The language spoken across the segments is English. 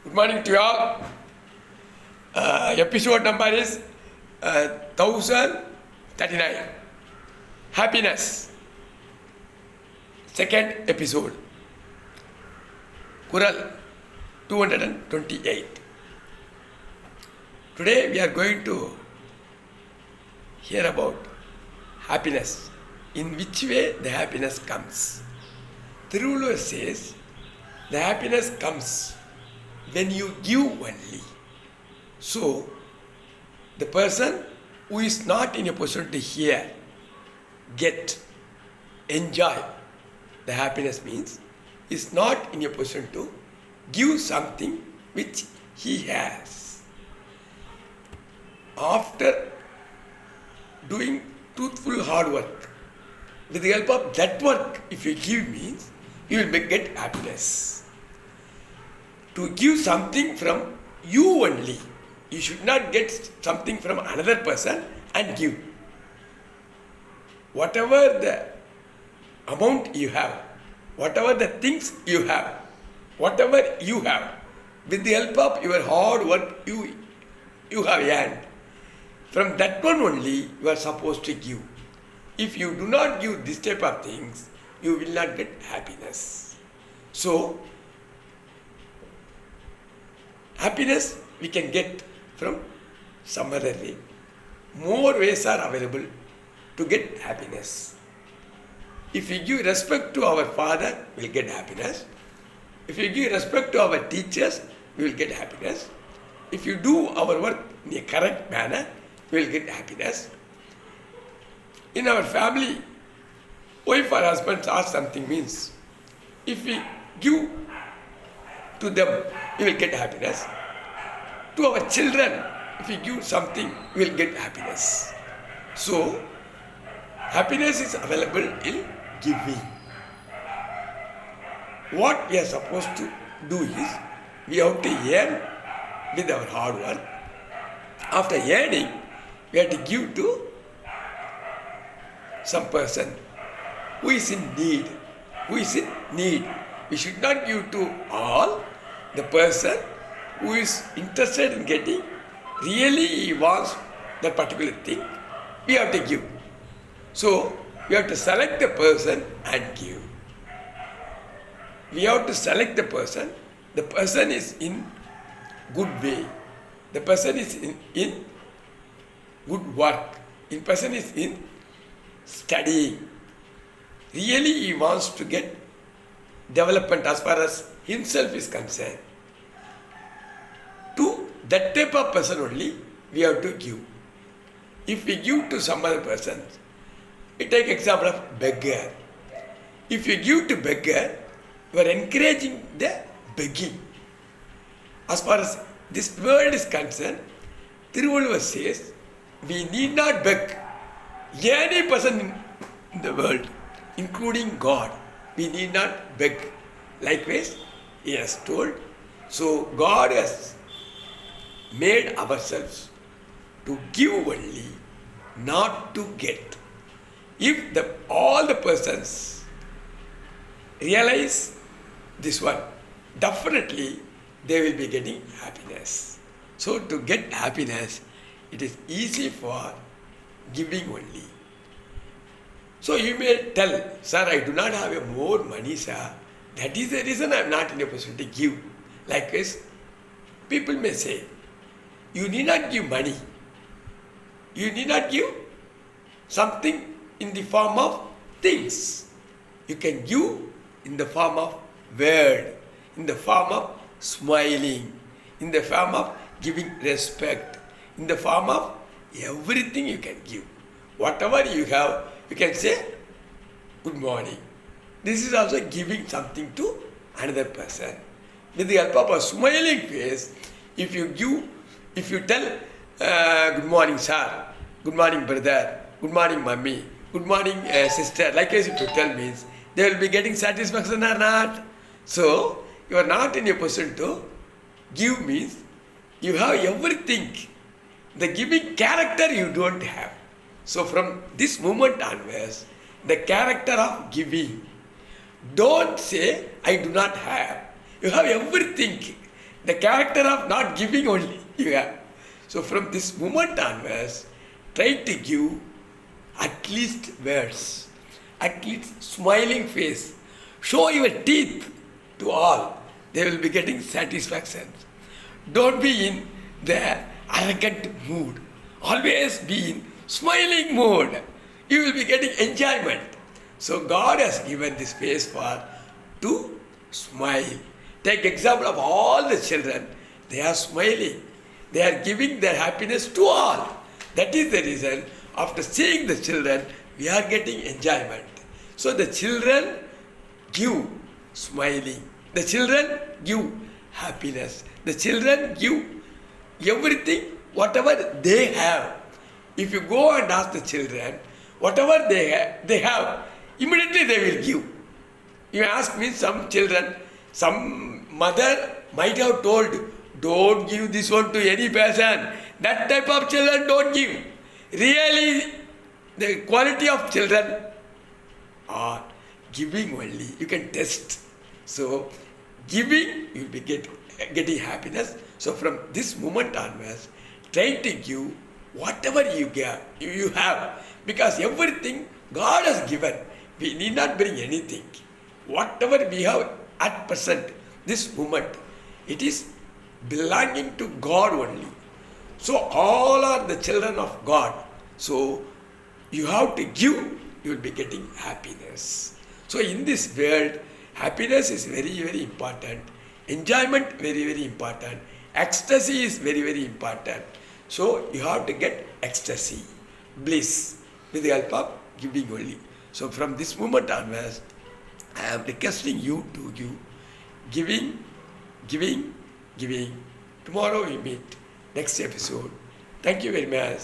Good morning to you all. Episode number is 1039. Happiness. Second episode. Kural 228. Today we are going to hear about happiness. In which way the happiness comes. Tiruvallur says, the happiness comes when you give only. So, the person who is not in a position to hear, get, enjoy the happiness means is not in a position to give something which he has. After doing truthful hard work, with the help of that work, if you give means, you will get happiness. To give something from you only. You should not get something from another person and give. Whatever the amount you have, whatever the things you have, whatever you have, with the help of your hard work you have earned, from that one only you are supposed to give. If you do not give this type of things, you will not get happiness. So, happiness we can get from some other way. More ways are available to get happiness. If we give respect to our father, we will get happiness. If we give respect to our teachers, we will get happiness. If you do our work in a correct manner, we will get happiness. In our family, wife or husband ask something means, if we give to them, we will get happiness. To our children, if we give something, we will get happiness. So, happiness is available in giving. What we are supposed to do is, we have to earn with our hard work. After earning, we have to give to some person who is in need. Who is in need. We should not give to all. The person who is interested in getting, really he wants that particular thing, we have to give. So, we have to select the person and give. We have to select the person is in good way, the person is in good work, the person is in studying. Really he wants to get development as far as himself is concerned. To that type of person only we have to give. If we give to some other person, we take example of beggar. If you give to beggar, you are encouraging the begging. As far as this world is concerned, Tiruvallur says, we need not beg. Any person in the world, including God, we need not beg. Likewise, he has told, so God has made ourselves to give only, not to get. If all the persons realize this one, definitely they will be getting happiness. So to get happiness, it is easy for giving only. So you may tell, sir, I do not have more money, sir. That is the reason I am not in a position to give. Likewise, people may say, you need not give money. You need not give something in the form of things. You can give in the form of word, in the form of smiling, in the form of giving respect, in the form of everything you can give. Whatever you have, you can say, good morning. This is also giving something to another person. With the help of a smiling face, if you tell, good morning sir, good morning brother, good morning mummy, good morning sister, likewise if you tell means, they will be getting satisfaction or not. So, you are not in a position to give means, you have everything. The giving character you don't have. So from this moment onwards, the character of giving. Don't say, I do not have. You have everything. The character of not giving only you have. So from this moment onwards, try to give at least words, at least smiling face. Show your teeth to all. They will be getting satisfaction. Don't be in the arrogant mood. Always be in smiling mood. You will be getting enjoyment. So God has given this face for to smile. Take example of all the children. They are smiling. They are giving their happiness to all. That is the reason after seeing the children, we are getting enjoyment. So the children give smiling. The children give happiness. The children give everything, whatever they have. If you go and ask the children, whatever they have, immediately they will give. You ask me, some children, some mother might have told, don't give this one to any person. That type of children don't give. Really, the quality of children are giving only. You can test. So, giving, you will be getting happiness. So, from this moment onwards, try to give whatever you have. Because everything God has given. We need not bring anything. Whatever we have at present, this moment, it is belonging to God only. So all are the children of God. So you have to give, you will be getting happiness. So in this world, happiness is very, very important. Enjoyment, very, very important. Ecstasy is very, very important. So you have to get ecstasy, bliss, with the help of giving only. So from this moment onwards, I am requesting you to give. Giving. Tomorrow we meet. Next episode. Thank you very much.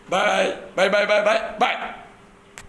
Bye. Bye.